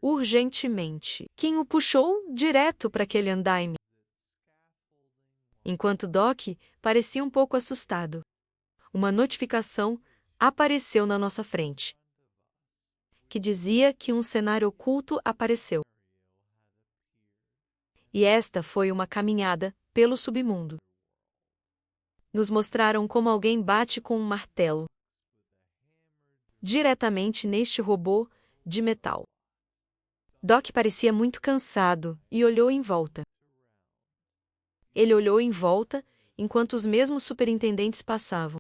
urgentemente. Kim o puxou direto para aquele andaime, enquanto Doc parecia um pouco assustado. Uma notificação apareceu na nossa frente, que dizia que um cenário oculto apareceu. E esta foi uma caminhada pelo submundo. Nos mostraram como alguém bate com um martelo diretamente neste robô de metal. Doc parecia muito cansado e olhou em volta. Ele olhou em volta enquanto os mesmos superintendentes passavam.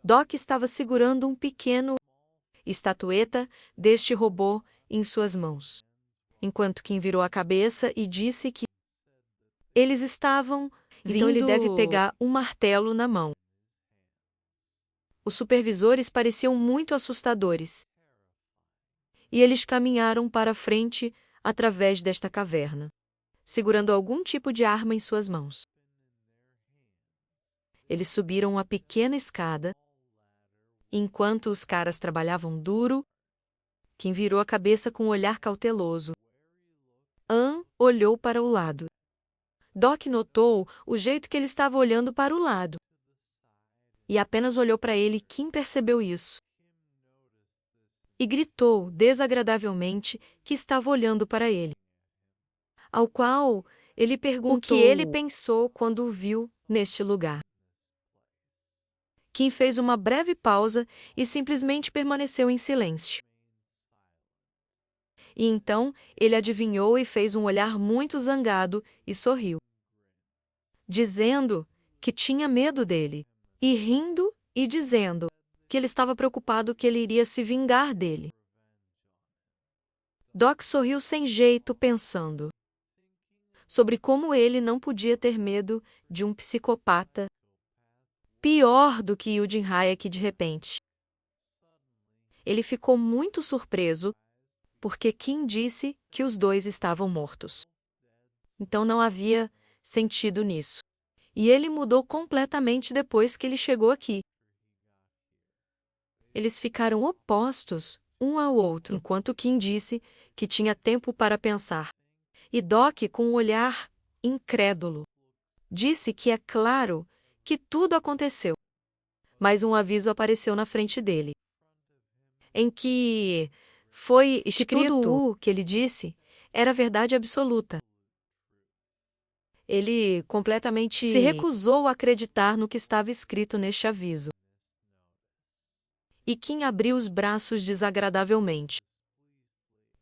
Doc estava segurando um pequeno estatueta deste robô em suas mãos, enquanto Kim virou a cabeça e disse que eles estavam então ele deve pegar um martelo na mão. Os supervisores pareciam muito assustadores, e eles caminharam para frente através desta caverna, segurando algum tipo de arma em suas mãos. Eles subiram uma pequena escada. Enquanto os caras trabalhavam duro, Kim virou a cabeça com um olhar cauteloso. Ann olhou para o lado. Doc notou o jeito que ele estava olhando para o lado. E apenas olhou para ele, Kim percebeu isso. E gritou desagradavelmente que estava olhando para ele. Ao qual ele perguntou o que ele pensou quando o viu neste lugar. Kim fez uma breve pausa e simplesmente permaneceu em silêncio. E então ele adivinhou e fez um olhar muito zangado e sorriu, dizendo que tinha medo dele, e rindo e dizendo que ele estava preocupado que ele iria se vingar dele. Doc sorriu sem jeito, pensando sobre como ele não podia ter medo de um psicopata pior do que Eugene Hayek de repente. Ele ficou muito surpreso porque Kim disse que os dois estavam mortos. Então não havia sentido nisso. E ele mudou completamente depois que ele chegou aqui. Eles ficaram opostos um ao outro, enquanto Kim disse que tinha tempo para pensar. E Doc, com um olhar incrédulo, disse que é claro que tudo aconteceu. Mas um aviso apareceu na frente dele, em que foi escrito que tudo o que ele disse era verdade absoluta. Ele completamente se recusou a acreditar no que estava escrito neste aviso. E Kim abriu os braços desagradavelmente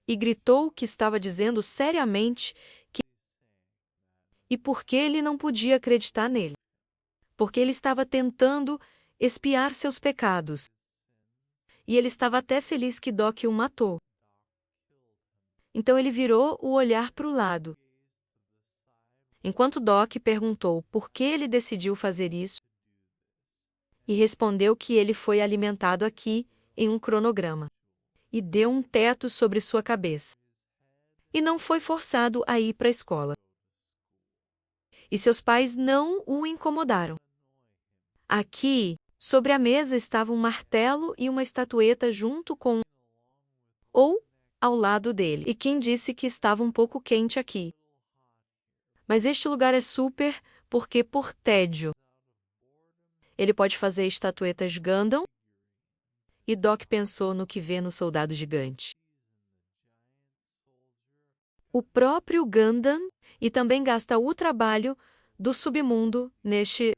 e gritou que estava dizendo seriamente que e por que ele não podia acreditar nele. Porque ele estava tentando expiar seus pecados. E ele estava até feliz que Doc o matou. Então ele virou o olhar para o lado. Enquanto Doc perguntou por que ele decidiu fazer isso, e respondeu que ele foi alimentado aqui em um cronograma, e deu um teto sobre sua cabeça. E não foi forçado a ir para a escola. E seus pais não o incomodaram. Aqui, sobre a mesa estava um martelo e uma estatueta junto com ou ao lado dele. E Kim disse que estava um pouco quente aqui. Mas este lugar é super porque por tédio. Ele pode fazer estatuetas Gundam. E Doc pensou no que vê no soldado gigante. O próprio Gundam e também gasta o trabalho do submundo neste.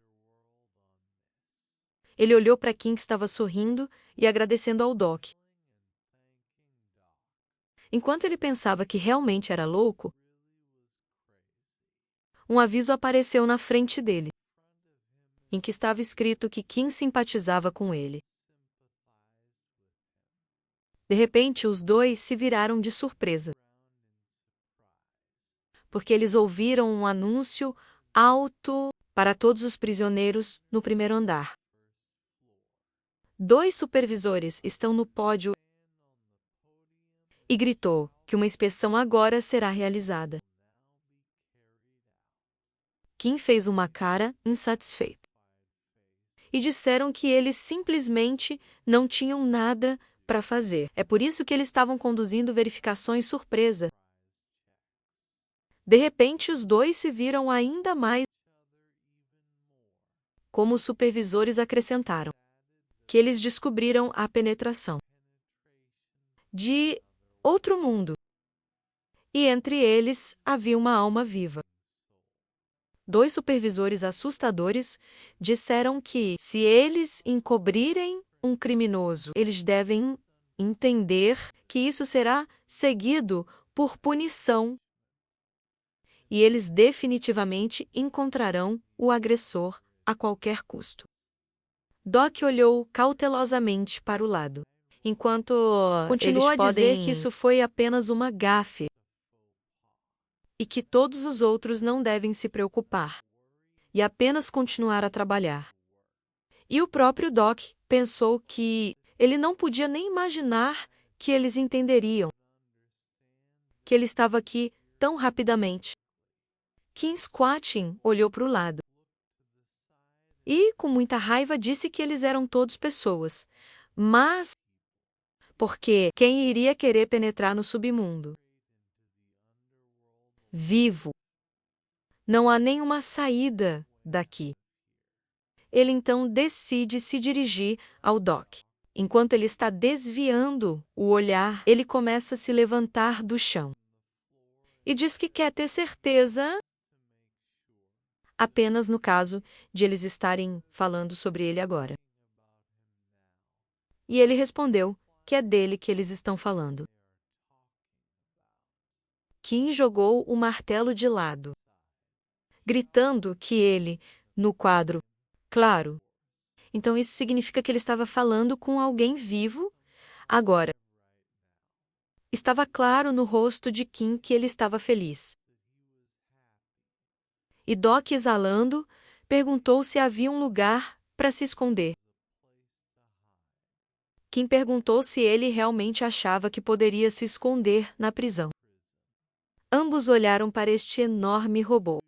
Ele olhou para Kim, que estava sorrindo e agradecendo ao Doc. Enquanto ele pensava que realmente era louco, um aviso apareceu na frente dele, em que estava escrito que Kim simpatizava com ele. De repente, os dois se viraram de surpresa, porque eles ouviram um anúncio alto para todos os prisioneiros no primeiro andar. 2 supervisores estão no pódio e gritou que uma inspeção agora será realizada. Kim fez uma cara insatisfeita. E disseram que eles simplesmente não tinham nada para fazer. É por isso que eles estavam conduzindo verificações surpresa. De repente, os dois se viram ainda mais. Como os supervisores acrescentaram, que eles descobriram a penetração de outro mundo. E entre eles havia uma alma viva. Dois supervisores assustadores disseram que, se eles encobrirem um criminoso, eles devem entender que isso será seguido por punição. E eles definitivamente encontrarão o agressor a qualquer custo. Doc olhou cautelosamente para o lado, enquanto continuou a dizer que isso foi apenas uma gafe e que todos os outros não devem se preocupar e apenas continuar a trabalhar. E o próprio Doc pensou que ele não podia nem imaginar que eles entenderiam que ele estava aqui tão rapidamente. Kim Squatting olhou para o lado e, com muita raiva, disse que eles eram todos pessoas, mas porque quem iria querer penetrar no submundo? Vivo. Não há nenhuma saída daqui. Ele então decide se dirigir ao Doc. Enquanto ele está desviando o olhar, ele começa a se levantar do chão. E diz que quer ter certeza apenas no caso de eles estarem falando sobre ele agora. E ele respondeu que é dele que eles estão falando. Kim jogou o martelo de lado, gritando que ele, no quadro, claro. Então isso significa que ele estava falando com alguém vivo agora. Estava claro no rosto de Kim que ele estava feliz. E Doc, exalando, perguntou se havia um lugar para se esconder. Kim perguntou se ele realmente achava que poderia se esconder na prisão. Ambos olharam para este enorme robô.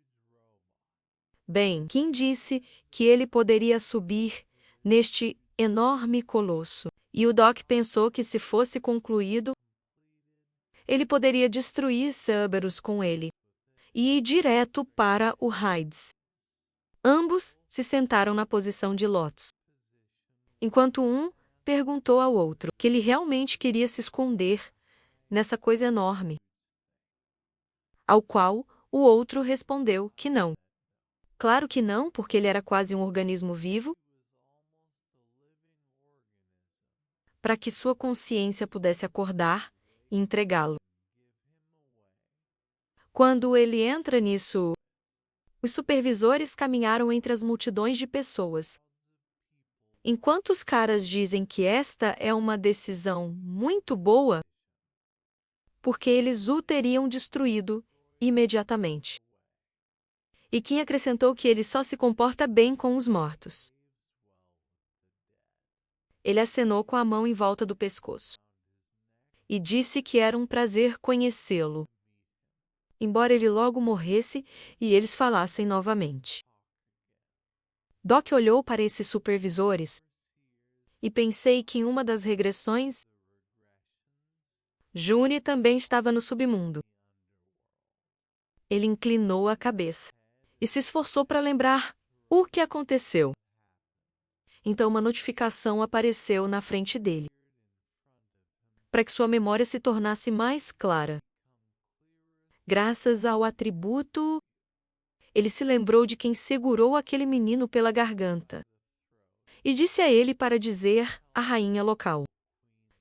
Bem, Kim disse que ele poderia subir neste enorme colosso, e o Doc pensou que, se fosse concluído, ele poderia destruir Cerberus com ele e ir direto para o Hydes. Ambos se sentaram na posição de lótus, enquanto um perguntou ao outro que ele realmente queria se esconder nessa coisa enorme, ao qual o outro respondeu que não. Claro que não, porque ele era quase um organismo vivo, para que sua consciência pudesse acordar e entregá-lo. Quando ele entra nisso, os supervisores caminharam entre as multidões de pessoas. Enquanto os caras dizem que esta é uma decisão muito boa, porque eles o teriam destruído imediatamente. E Kim acrescentou que ele só se comporta bem com os mortos. Ele acenou com a mão em volta do pescoço e disse que era um prazer conhecê-lo, embora ele logo morresse e eles falassem novamente. Doc olhou para esses supervisores e pensei que em uma das regressões, June também estava no submundo. Ele inclinou a cabeça e se esforçou para lembrar o que aconteceu. Então uma notificação apareceu na frente dele, para que sua memória se tornasse mais clara. Graças ao atributo, ele se lembrou de quem segurou aquele menino pela garganta e disse a ele para dizer à rainha local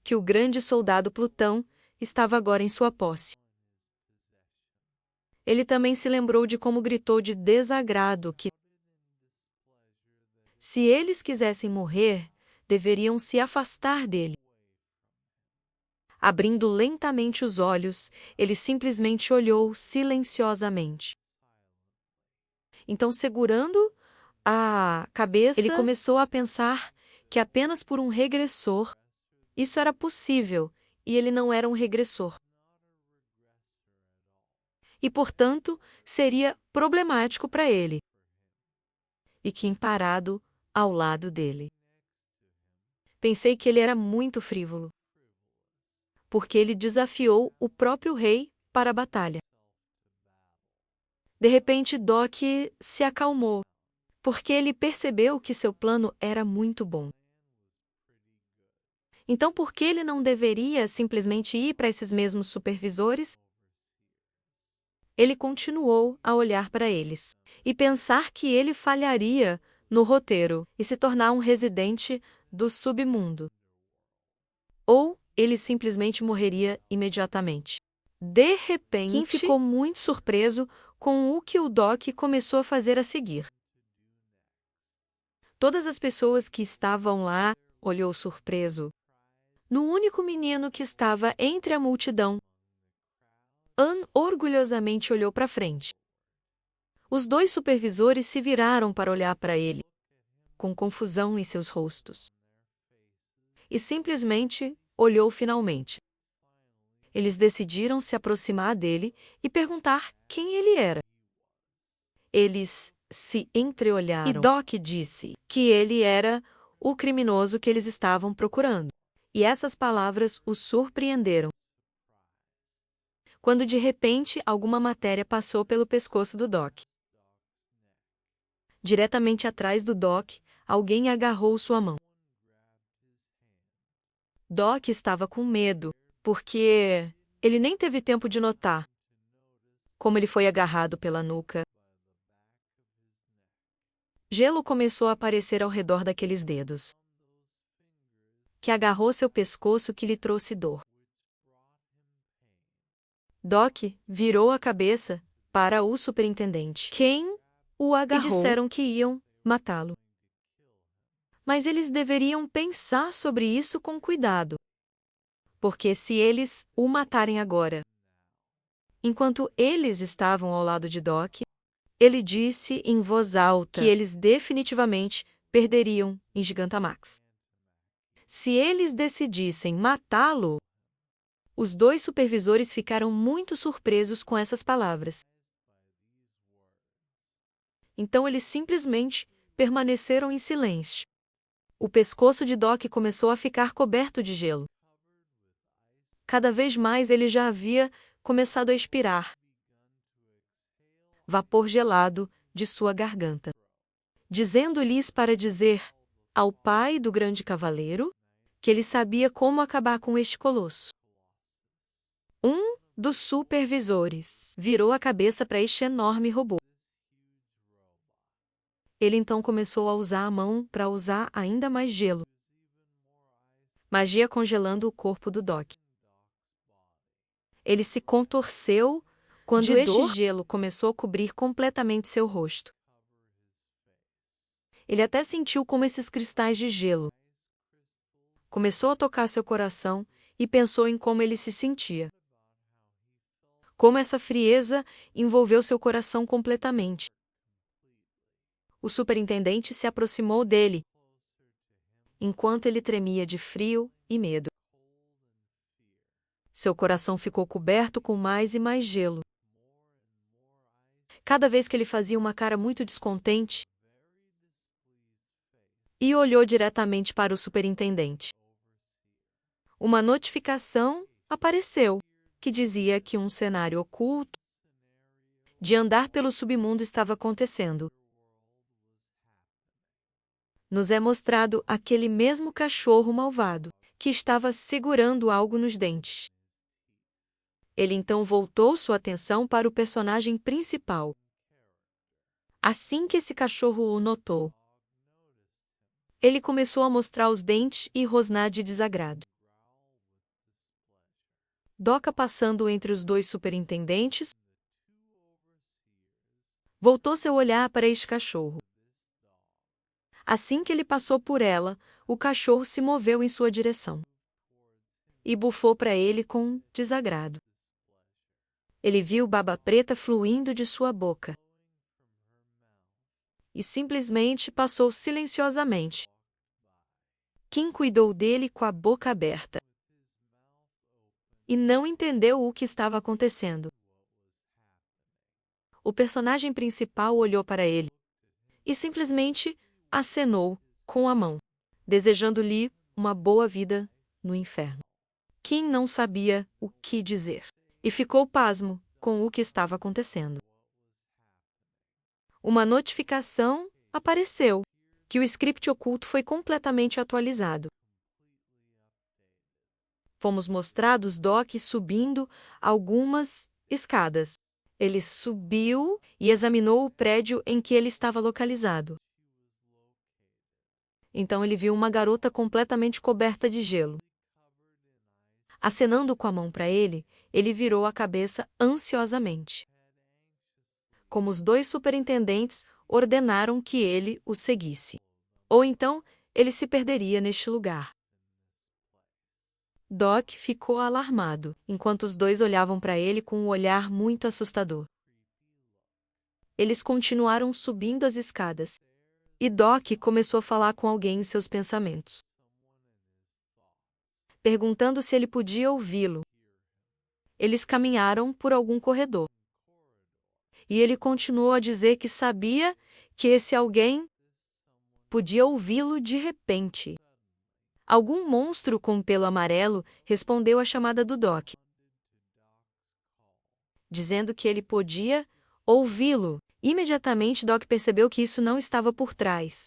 que o grande soldado Plutão estava agora em sua posse. Ele também se lembrou de como gritou de desagrado que, se eles quisessem morrer, deveriam se afastar dele. Abrindo lentamente os olhos, ele simplesmente olhou silenciosamente. Então, segurando a cabeça, ele começou a pensar que apenas por um regressor isso era possível, e ele não era um regressor. E, portanto, seria problemático para ele. E Kim parado ao lado dele. Pensei que ele era muito frívolo. porque ele desafiou o próprio rei para a batalha. De repente, Doc se acalmou, porque ele percebeu que seu plano era muito bom. Então, por que ele não deveria simplesmente ir para esses mesmos supervisores? Ele continuou a olhar para eles e pensar que ele falharia no roteiro e se tornar um residente do submundo. Ou ele simplesmente morreria imediatamente. De repente, Kim ficou muito surpreso com o que o Doc começou a fazer a seguir. Todas as pessoas que estavam lá olhou surpreso no único menino que estava entre a multidão. Anne orgulhosamente olhou para frente. Os dois supervisores se viraram para olhar para ele, com confusão em seus rostos. E simplesmente olhou finalmente. Eles decidiram se aproximar dele e perguntar quem ele era. Eles se entreolharam. E Doc disse que ele era o criminoso que eles estavam procurando. E essas palavras o surpreenderam. Quando de repente alguma matéria passou pelo pescoço do Doc. Diretamente atrás do Doc, alguém agarrou sua mão. Doc estava com medo, porque ele nem teve tempo de notar como ele foi agarrado pela nuca. Gelo começou a aparecer ao redor daqueles dedos, que agarrou seu pescoço, que lhe trouxe dor. Doc virou a cabeça para o superintendente, quem o agarrou, e disseram que iam matá-lo. Mas eles deveriam pensar sobre isso com cuidado, porque se eles o matarem agora, enquanto eles estavam ao lado de Doc, ele disse em voz alta que eles definitivamente perderiam em Gigantamax. Se eles decidissem matá-lo, os dois supervisores ficaram muito surpresos com essas palavras. Então eles simplesmente permaneceram em silêncio. O pescoço de Doc começou a ficar coberto de gelo. Cada vez mais ele já havia começado a expirar vapor gelado de sua garganta, dizendo-lhes para dizer ao pai do grande cavaleiro que ele sabia como acabar com este colosso. Um dos supervisores virou a cabeça para este enorme robô. Ele então começou a usar a mão para usar ainda mais gelo. Magia congelando o corpo do Doc. Ele se contorceu quando este gelo começou a cobrir completamente seu rosto. Ele até sentiu como esses cristais de gelo começou a tocar seu coração e pensou em como ele se sentia. Como essa frieza envolveu seu coração completamente. O superintendente se aproximou dele, enquanto ele tremia de frio e medo. Seu coração ficou coberto com mais e mais gelo. Cada vez que ele fazia uma cara muito descontente, e olhou diretamente para o superintendente. Uma notificação apareceu, que dizia que um cenário oculto de andar pelo submundo estava acontecendo. Nos é mostrado aquele mesmo cachorro malvado, que estava segurando algo nos dentes. Ele então voltou sua atenção para o personagem principal. Assim que esse cachorro o notou, ele começou a mostrar os dentes e rosnar de desagrado. Doc, passando entre os dois superintendentes, voltou seu olhar para este cachorro. Assim que ele passou por ela, o cachorro se moveu em sua direção e bufou para ele com desagrado. Ele viu baba preta fluindo de sua boca e simplesmente passou silenciosamente. Kim cuidou dele com a boca aberta e não entendeu o que estava acontecendo. O personagem principal olhou para ele e simplesmente acenou com a mão, desejando-lhe uma boa vida no inferno. Kim não sabia o que dizer e ficou pasmo com o que estava acontecendo. Uma notificação apareceu que o script oculto foi completamente atualizado. Fomos mostrados Doc subindo algumas escadas. Ele subiu e examinou o prédio em que ele estava localizado. Então ele viu uma garota completamente coberta de gelo. Acenando com a mão para ele, ele virou a cabeça ansiosamente. Como os dois superintendentes ordenaram que ele o seguisse. Ou então, ele se perderia neste lugar. Doc ficou alarmado, enquanto os dois olhavam para ele com um olhar muito assustador. Eles continuaram subindo as escadas. E Doc começou a falar com alguém em seus pensamentos, perguntando se ele podia ouvi-lo. Eles caminharam por algum corredor. E ele continuou a dizer que sabia que esse alguém podia ouvi-lo de repente. Algum monstro com pelo amarelo respondeu à chamada do Doc, dizendo que ele podia ouvi-lo. Imediatamente Doc percebeu que isso não estava por trás.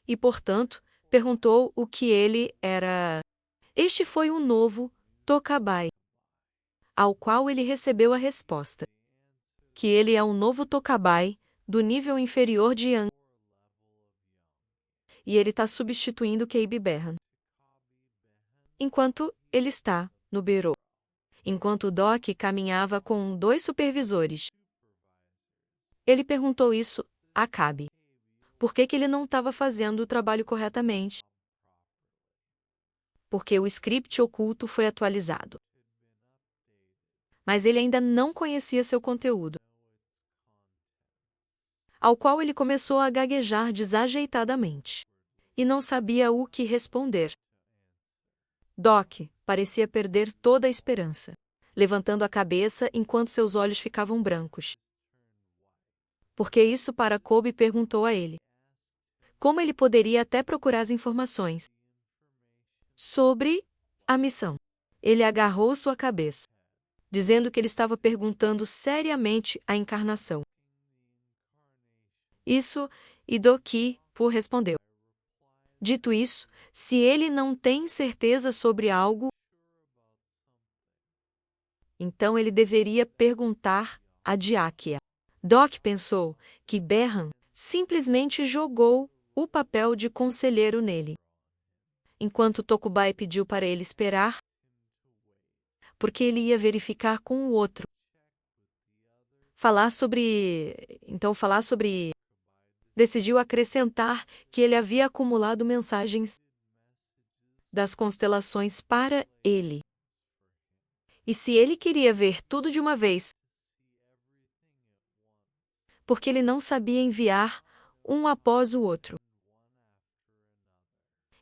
E, portanto, perguntou o que ele era. Este foi um novo Tokabai, ao qual ele recebeu a resposta: que ele é um novo Tokabai do nível inferior de Yang. E ele está substituindo Keibi Berhan. Enquanto ele está no bureau. Enquanto Doc caminhava com 2 supervisores. Ele perguntou isso a Cabe. Por que ele não estava fazendo o trabalho corretamente? Porque o script oculto foi atualizado. Mas ele ainda não conhecia seu conteúdo, ao qual ele começou a gaguejar desajeitadamente. E não sabia o que responder. Doc parecia perder toda a esperança, levantando a cabeça enquanto seus olhos ficavam brancos. Porque isso para Kobe perguntou a ele como ele poderia até procurar as informações sobre a missão. Ele agarrou sua cabeça, dizendo que ele estava perguntando seriamente a encarnação. Isso, e Doki respondeu. Dito isso, se ele não tem certeza sobre algo, então ele deveria perguntar a Diakia. Doc pensou que Berhan simplesmente jogou o papel de conselheiro nele, enquanto Tokubai pediu para ele esperar, porque ele ia verificar com o outro. Falar sobre... Decidiu acrescentar que ele havia acumulado mensagens das constelações para ele. E se ele queria ver tudo de uma vez, porque ele não sabia enviar um após o outro.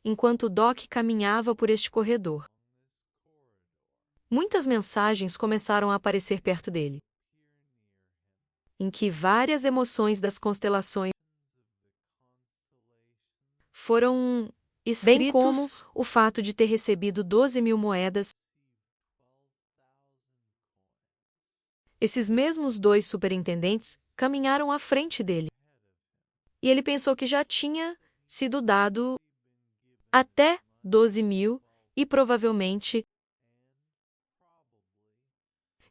Enquanto Doc caminhava por este corredor, muitas mensagens começaram a aparecer perto dele, em que várias emoções das constelações foram escritos, bem como o fato de ter recebido 12.000 moedas. Esses mesmos 2 superintendentes caminharam à frente dele. E ele pensou que já tinha sido dado até 12.000 e provavelmente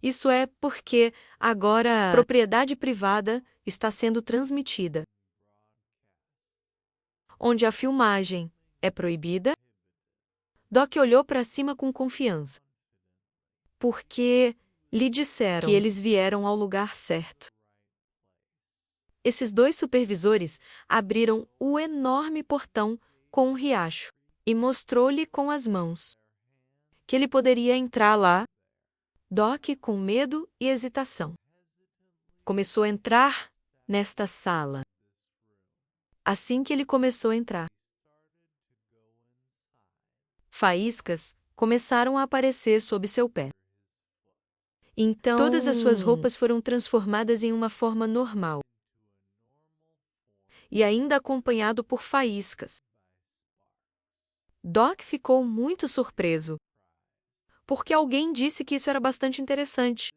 isso é porque agora a propriedade privada está sendo transmitida, onde a filmagem é proibida. Doc olhou para cima com confiança, porque lhe disseram que eles vieram ao lugar certo. Esses 2 supervisores abriram o enorme portão com um riacho e mostrou-lhe com as mãos que ele poderia entrar lá. Doc, com medo e hesitação, começou a entrar nesta sala. Assim que ele começou a entrar, faíscas começaram a aparecer sob seu pé. Então, todas as suas roupas foram transformadas em uma forma normal. E ainda acompanhado por faíscas. Doc ficou muito surpreso, porque alguém disse que isso era bastante interessante,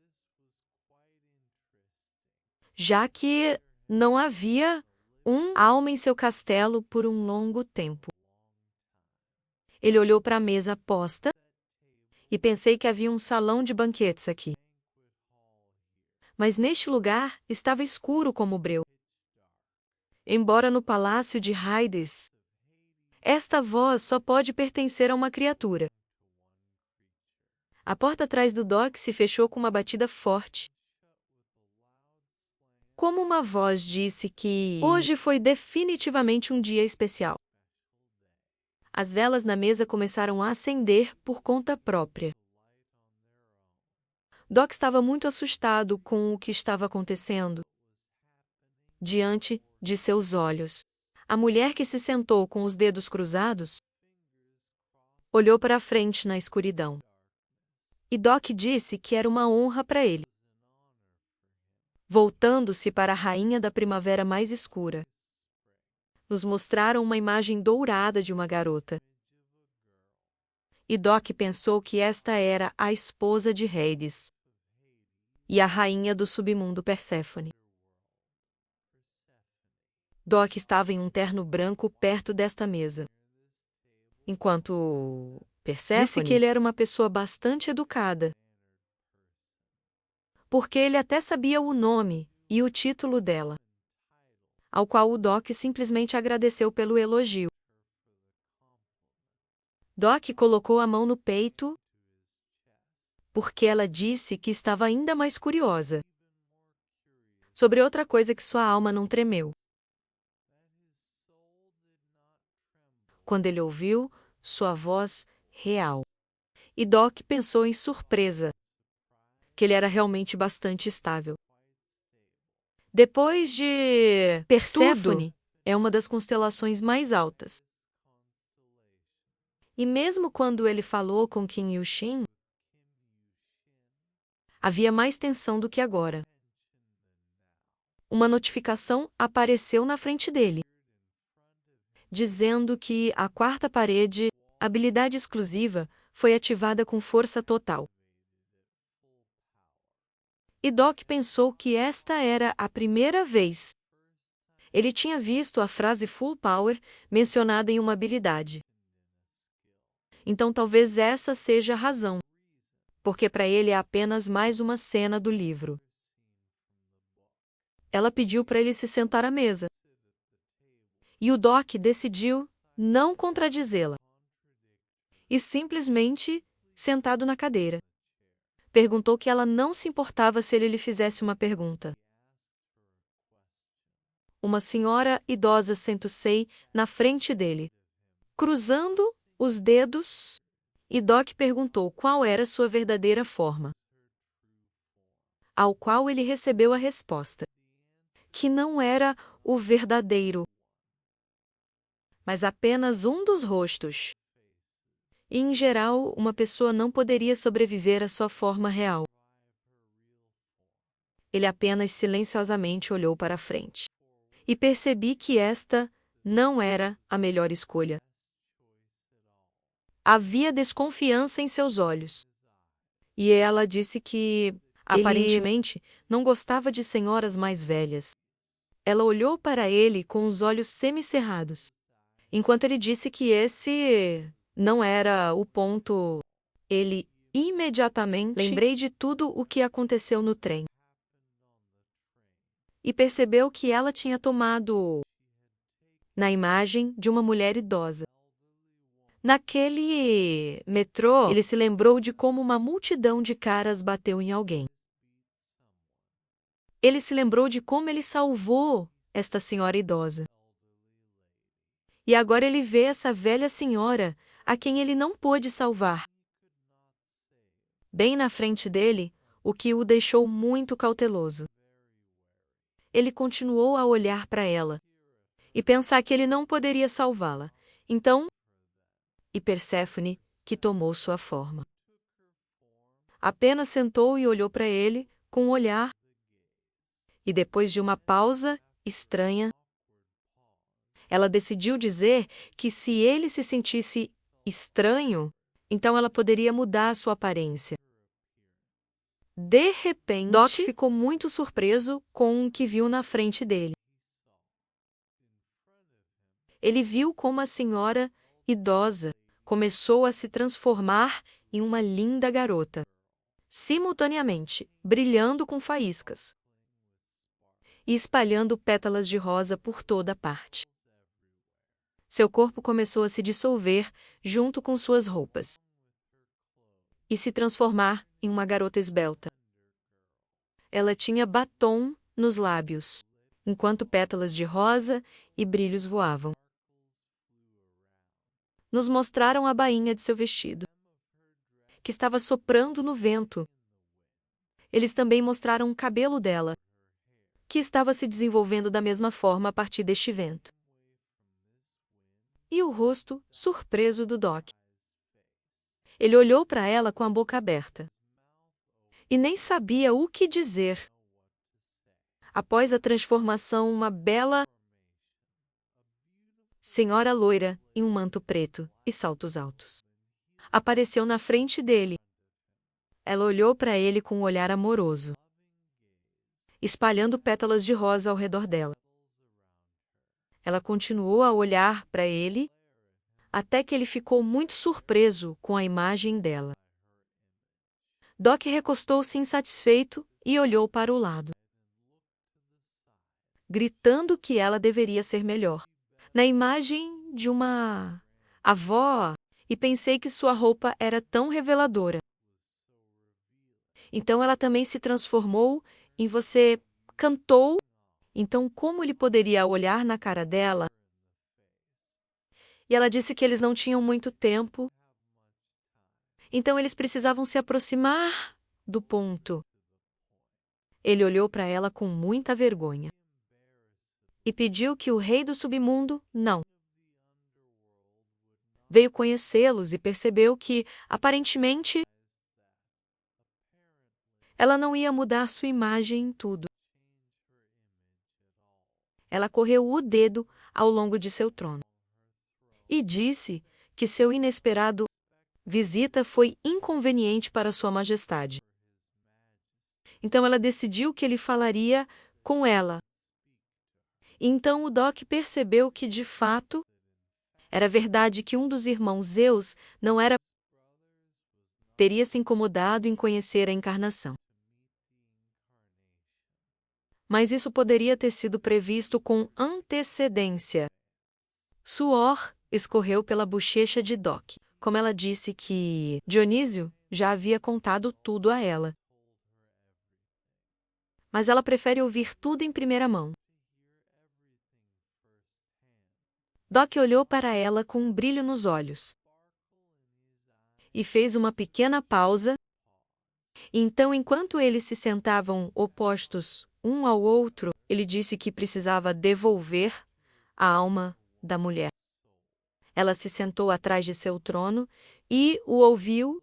já que não havia alma em seu castelo por um longo tempo. Ele olhou para a mesa posta e pensei que havia um salão de banquetes aqui. Mas neste lugar estava escuro como breu. Embora no palácio de Hades, esta voz só pode pertencer a uma criatura. A porta atrás do Doc se fechou com uma batida forte. Como uma voz disse que hoje foi definitivamente um dia especial. As velas na mesa começaram a acender por conta própria. Doc estava muito assustado com o que estava acontecendo. Diante de seus olhos, a mulher que se sentou com os dedos cruzados olhou para a frente na escuridão. E Doc disse que era uma honra para ele. Voltando-se para a rainha da primavera mais escura, nos mostraram uma imagem dourada de uma garota. E Doc pensou que esta era a esposa de Hades e a rainha do submundo Perséfone. Doc estava em um terno branco perto desta mesa, enquanto Perséfone disse que ele era uma pessoa bastante educada, porque ele até sabia o nome e o título dela, ao qual o Doc simplesmente agradeceu pelo elogio. Doc colocou a mão no peito porque ela disse que estava ainda mais curiosa sobre outra coisa que sua alma não tremeu. Quando ele ouviu sua voz real. E Doc pensou em surpresa, que ele era realmente bastante estável. Depois de Perséfone, é uma das constelações mais altas. E mesmo quando ele falou com Kim Yushin, havia mais tensão do que agora. Uma notificação apareceu na frente dele, dizendo que a quarta parede, habilidade exclusiva, foi ativada com força total. E Doc pensou que esta era a primeira vez. Ele tinha visto a frase Full Power mencionada em uma habilidade. Então talvez essa seja a razão, porque para ele é apenas mais uma cena do livro. Ela pediu para ele se sentar à mesa. E o Doc decidiu não contradizê-la. E simplesmente, sentado na cadeira, perguntou que ela não se importava se ele lhe fizesse uma pergunta. Uma senhora idosa sentou-se na frente dele, cruzando os dedos, e Doc perguntou qual era sua verdadeira forma. Ao qual ele recebeu a resposta, que não era o verdadeiro, mas apenas um dos rostos. E, em geral, uma pessoa não poderia sobreviver à sua forma real. Ele apenas silenciosamente olhou para a frente. E percebi que esta não era a melhor escolha. Havia desconfiança em seus olhos. E ela disse que, aparentemente, não gostava de senhoras mais velhas. Ela olhou para ele com os olhos semicerrados, enquanto ele disse que esse não era o ponto. Ele imediatamente lembrei de tudo o que aconteceu no trem. E percebeu que ela tinha tomado na imagem de uma mulher idosa. Naquele metrô, ele se lembrou de como uma multidão de caras bateu em alguém. Ele se lembrou de como ele salvou esta senhora idosa. E agora ele vê essa velha senhora a quem ele não pôde salvar, bem na frente dele, o que o deixou muito cauteloso. Ele continuou a olhar para ela e pensar que ele não poderia salvá-la. Então, e Perséfone, que tomou sua forma. Apenas sentou e olhou para ele com um olhar. E depois de uma pausa estranha, ela decidiu dizer que se ele se sentisse estranho, então ela poderia mudar sua aparência. De repente, Doc ficou muito surpreso com o que viu na frente dele. Ele viu como a senhora idosa começou a se transformar em uma linda garota, simultaneamente brilhando com faíscas e espalhando pétalas de rosa por toda parte. Seu corpo começou a se dissolver junto com suas roupas e se transformar em uma garota esbelta. Ela tinha batom nos lábios, enquanto pétalas de rosa e brilhos voavam. Nos mostraram a bainha de seu vestido, que estava soprando no vento. Eles também mostraram o cabelo dela, que estava se desenvolvendo da mesma forma a partir deste vento. E o rosto surpreso do Doc. Ele olhou para ela com a boca aberta e nem sabia o que dizer. Após a transformação, uma bela senhora loira em um manto preto e saltos altos apareceu na frente dele. Ela olhou para ele com um olhar amoroso, espalhando pétalas de rosa ao redor dela. Ela continuou a olhar para ele até que ele ficou muito surpreso com a imagem dela. Doc recostou-se insatisfeito e olhou para o lado, gritando que ela deveria ser melhor, na imagem de uma avó, e pensei que sua roupa era tão reveladora. Então ela também se transformou em você cantou. Então como ele poderia olhar na cara dela? E ela disse que eles não tinham muito tempo. Então eles precisavam se aproximar do ponto. Ele olhou para ela com muita vergonha e pediu que o rei do submundo não veio conhecê-los e percebeu que, aparentemente, ela não ia mudar sua imagem em tudo. Ela correu o dedo ao longo de seu trono e disse que seu inesperado visita foi inconveniente para Sua Majestade. Então ela decidiu que ele falaria com ela. Então o Doc percebeu que, de fato, era verdade que um dos irmãos Zeus teria se incomodado em conhecer a encarnação. Mas isso poderia ter sido previsto com antecedência. Suor escorreu pela bochecha de Doc, como ela disse que Dionísio já havia contado tudo a ela. Mas ela prefere ouvir tudo em primeira mão. Doc olhou para ela com um brilho nos olhos e fez uma pequena pausa. Então, enquanto eles se sentavam opostos um ao outro, ele disse que precisava devolver a alma da mulher. Ela se sentou atrás de seu trono e o ouviu.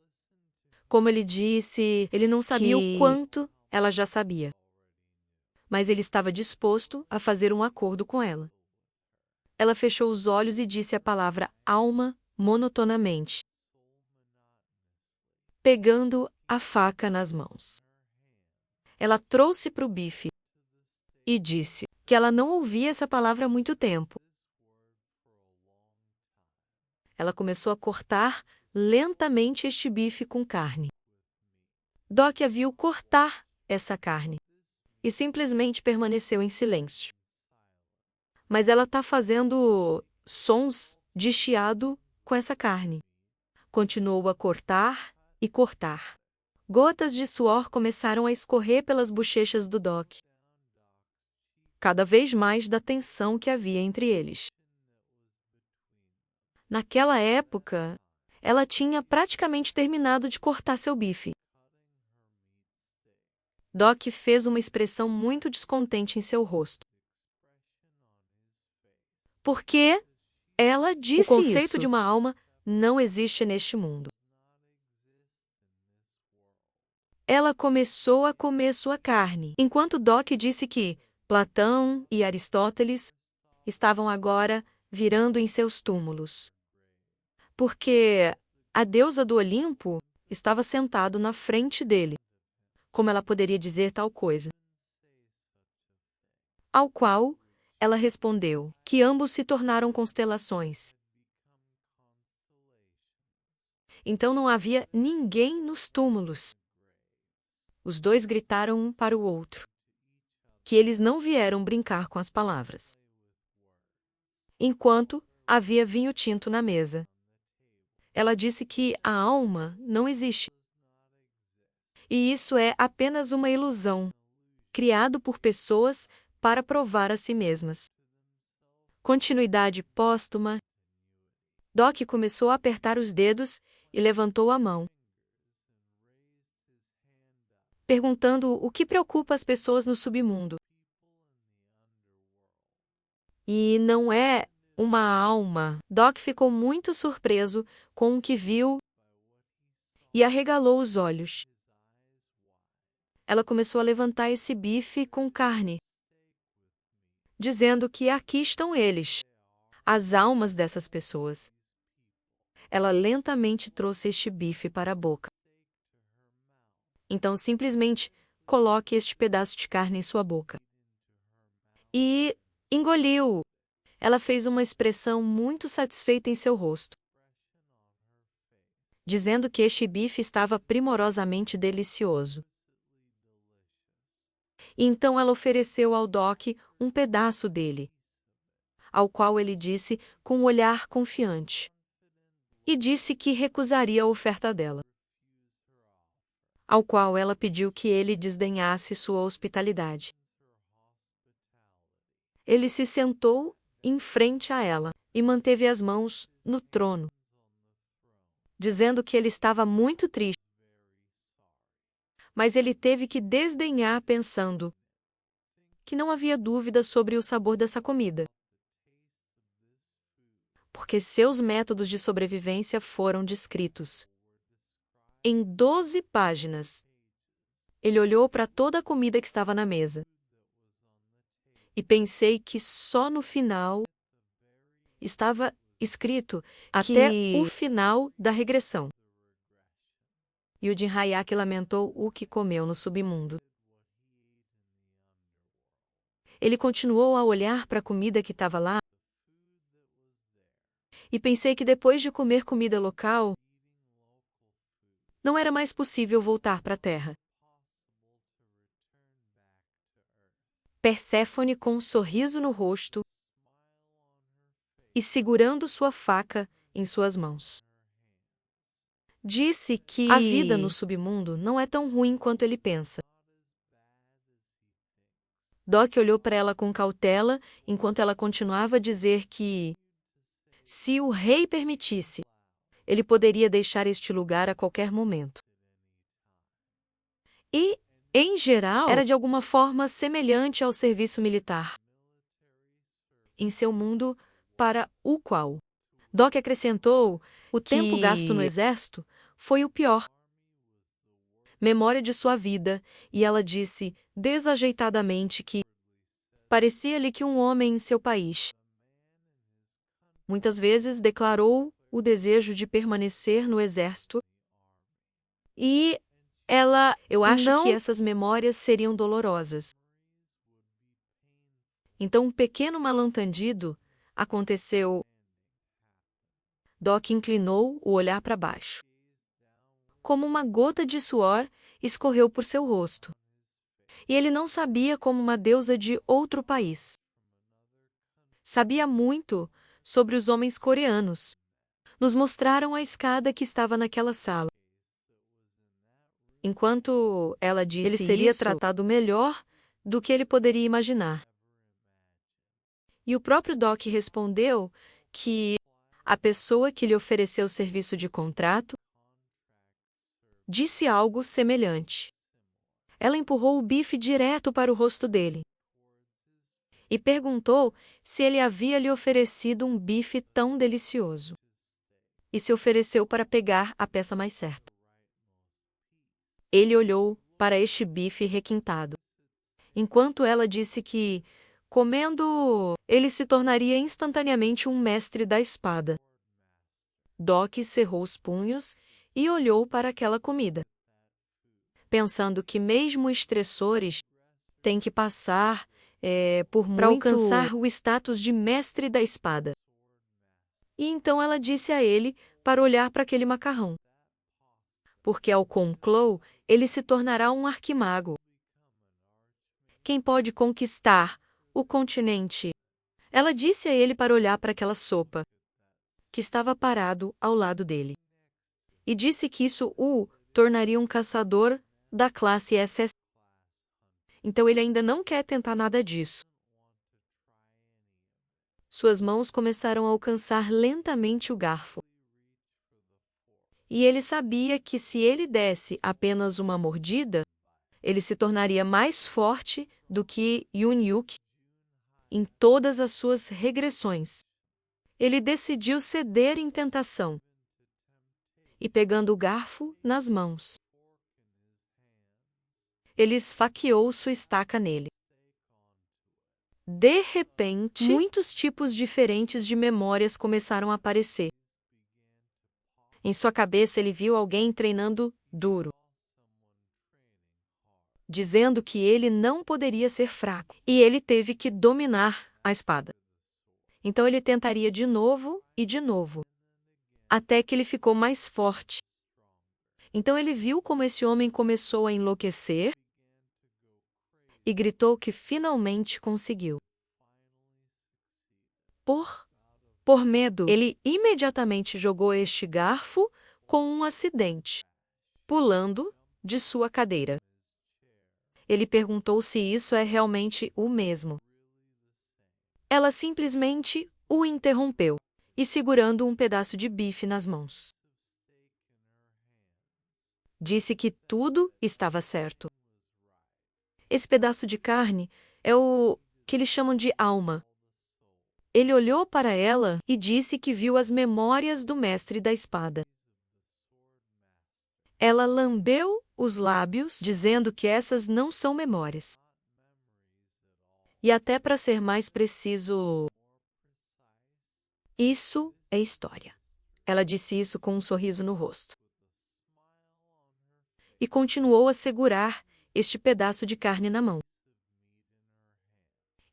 Como ele disse, ele não sabia o quanto ela já sabia. Mas ele estava disposto a fazer um acordo com ela. Ela fechou os olhos e disse a palavra alma monotonamente, pegando a faca nas mãos. Ela trouxe para o bife e disse que ela não ouvia essa palavra há muito tempo. Ela começou a cortar lentamente este bife com carne. Doc a viu cortar essa carne e simplesmente permaneceu em silêncio. Mas ela está fazendo sons de chiado com essa carne. Continuou a cortar e cortar. Gotas de suor começaram a escorrer pelas bochechas do Doc, cada vez mais da tensão que havia entre eles. Naquela época, ela tinha praticamente terminado de cortar seu bife. Doc fez uma expressão muito descontente em seu rosto. Porque ela disse isso. O conceito de uma alma não existe neste mundo. Ela começou a comer sua carne, enquanto Doc disse que Platão e Aristóteles estavam agora virando em seus túmulos. porque a deusa do Olimpo estava sentado na frente dele. Como ela poderia dizer tal coisa? Ao qual ela respondeu que ambos se tornaram constelações. Então não havia ninguém nos túmulos. Os dois gritaram um para o outro que eles não vieram brincar com as palavras. Enquanto havia vinho tinto na mesa, ela disse que a alma não existe. E isso é apenas uma ilusão, criado por pessoas para provar a si mesmas. Continuidade póstuma. Doc começou a apertar os dedos e levantou a mão, perguntando o que preocupa as pessoas no submundo. E não é uma alma. Doc ficou muito surpreso com o que viu e arregalou os olhos. Ela começou a levantar esse bife com carne, dizendo que aqui estão eles, as almas dessas pessoas. Ela lentamente trouxe este bife para a boca. Então, simplesmente, coloque este pedaço de carne em sua boca. E engoliu. Ela fez uma expressão muito satisfeita em seu rosto, dizendo que este bife estava primorosamente delicioso. E então ela ofereceu ao Doc um pedaço dele, ao qual ele disse com um olhar confiante, e disse que recusaria a oferta dela, ao qual ela pediu que ele desdenhasse sua hospitalidade. Ele se sentou em frente a ela e manteve as mãos no trono, dizendo que ele estava muito triste. Mas ele teve que desdenhar pensando que não havia dúvida sobre o sabor dessa comida, porque seus métodos de sobrevivência foram descritos em 12 páginas. Ele olhou para toda a comida que estava na mesa e pensei que só no final estava escrito até o final da regressão. E o Jin Hayak lamentou o que comeu no submundo. Ele continuou a olhar para a comida que estava lá e pensei que depois de comer comida local, não era mais possível voltar para a Terra. Perséfone, com um sorriso no rosto e segurando sua faca em suas mãos, disse que a vida no submundo não é tão ruim quanto ele pensa. Doc olhou para ela com cautela enquanto ela continuava a dizer que, se o rei permitisse, ele poderia deixar este lugar a qualquer momento. E, em geral, era de alguma forma semelhante ao serviço militar em seu mundo, para o qual Doc acrescentou o tempo gasto no exército foi o pior memória de sua vida, e ela disse desajeitadamente que parecia-lhe que um homem em seu país muitas vezes declarou o desejo de permanecer no exército, e eu acho que essas memórias seriam dolorosas. Então, um pequeno mal-entendido aconteceu. Doc inclinou o olhar para baixo. Como uma gota de suor escorreu por seu rosto. E ele não sabia como uma deusa de outro país. Sabia muito sobre os homens coreanos. Nos mostraram a escada que estava naquela sala. Enquanto ela disse ele seria tratado melhor do que ele poderia imaginar. E o próprio Doc respondeu que a pessoa que lhe ofereceu o serviço de contrato disse algo semelhante. Ela empurrou o bife direto para o rosto dele e perguntou se ele havia lhe oferecido um bife tão delicioso. E se ofereceu para pegar a peça mais certa. Ele olhou para este bife requintado, enquanto ela disse que, comendo, ele se tornaria instantaneamente um mestre da espada. Doc cerrou os punhos e olhou para aquela comida, pensando que mesmo estressores têm que passar por muito para alcançar o status de mestre da espada. E então ela disse a ele para olhar para aquele macarrão, porque ao conclô ele se tornará um arquimago. Quem pode conquistar o continente? Ela disse a ele para olhar para aquela sopa, que estava parado ao lado dele. E disse que isso o tornaria um caçador da classe SS. Então ele ainda não quer tentar nada disso. Suas mãos começaram a alcançar lentamente o garfo. E ele sabia que se ele desse apenas uma mordida, ele se tornaria mais forte do que Yun-Yuk em todas as suas regressões. Ele decidiu ceder em tentação. E pegando o garfo nas mãos, ele esfaqueou sua estaca nele. De repente, muitos tipos diferentes de memórias começaram a aparecer. Em sua cabeça, ele viu alguém treinando duro, dizendo que ele não poderia ser fraco, e ele teve que dominar a espada. Então ele tentaria de novo e de novo, até que ele ficou mais forte. Então ele viu como esse homem começou a enlouquecer e gritou que finalmente conseguiu. Por medo, ele imediatamente jogou este garfo com um acidente, pulando de sua cadeira. Ele perguntou se isso é realmente o mesmo. Ela simplesmente o interrompeu, e segurando um pedaço de bife nas mãos, disse que tudo estava certo. Esse pedaço de carne é o que eles chamam de alma. Ele olhou para ela e disse que viu as memórias do mestre da espada. Ela lambeu os lábios, dizendo que essas não são memórias. E até para ser mais preciso, isso é história. Ela disse isso com um sorriso no rosto. E continuou a segurar este pedaço de carne na mão.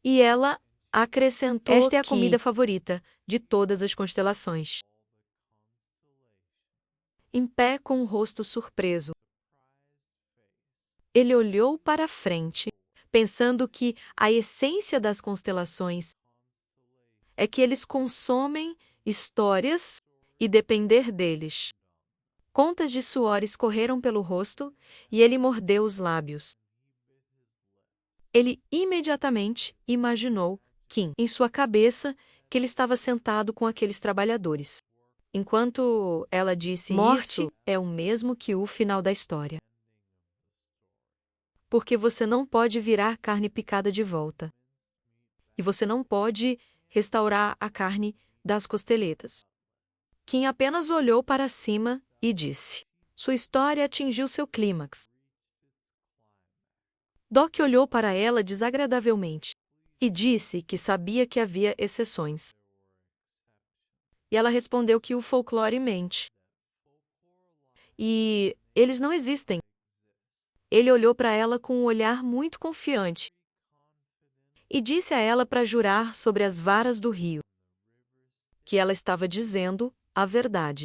E ela acrescentou: esta é a comida favorita de todas as constelações. Em pé com o rosto surpreso, ele olhou para a frente, pensando que a essência das constelações é que eles consomem histórias e depender deles. Contas de suor escorreram pelo rosto e ele mordeu os lábios. Ele imediatamente imaginou Kim em sua cabeça que ele estava sentado com aqueles trabalhadores. Enquanto ela disse morte isso, é o mesmo que o final da história. Porque você não pode virar carne picada de volta. E você não pode restaurar a carne das costeletas. Kim apenas olhou para cima e disse: sua história atingiu seu clímax. Doc olhou para ela desagradavelmente e disse que sabia que havia exceções. E ela respondeu que o folclore mente. E eles não existem. Ele olhou para ela com um olhar muito confiante e disse a ela para jurar sobre as varas do rio que ela estava dizendo a verdade.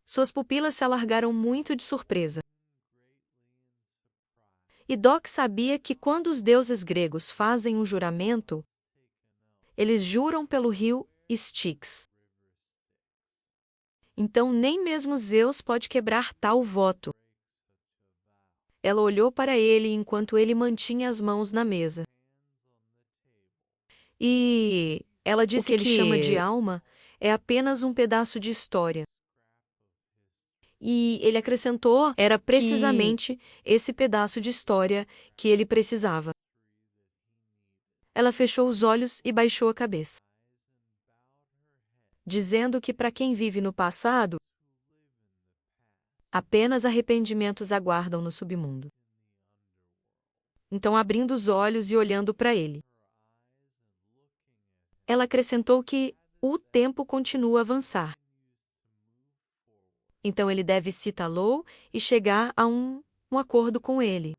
Suas pupilas se alargaram muito de surpresa. E Doc sabia que quando os deuses gregos fazem um juramento, eles juram pelo rio Styx. Então nem mesmo Zeus pode quebrar tal voto. Ela olhou para ele enquanto ele mantinha as mãos na mesa. E ela disse que ele chama de alma é apenas um pedaço de história. E ele acrescentou era precisamente esse pedaço de história que ele precisava. Ela fechou os olhos e baixou a cabeça, dizendo que para quem vive no passado, apenas arrependimentos aguardam no submundo. Então, abrindo os olhos e olhando para ele, ela acrescentou que o tempo continua a avançar. então ele deve citá-lo e chegar a um acordo com ele.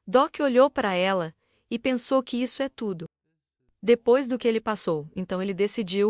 Doc olhou para ela e pensou que isso é tudo. Depois do que ele passou, então ele decidiu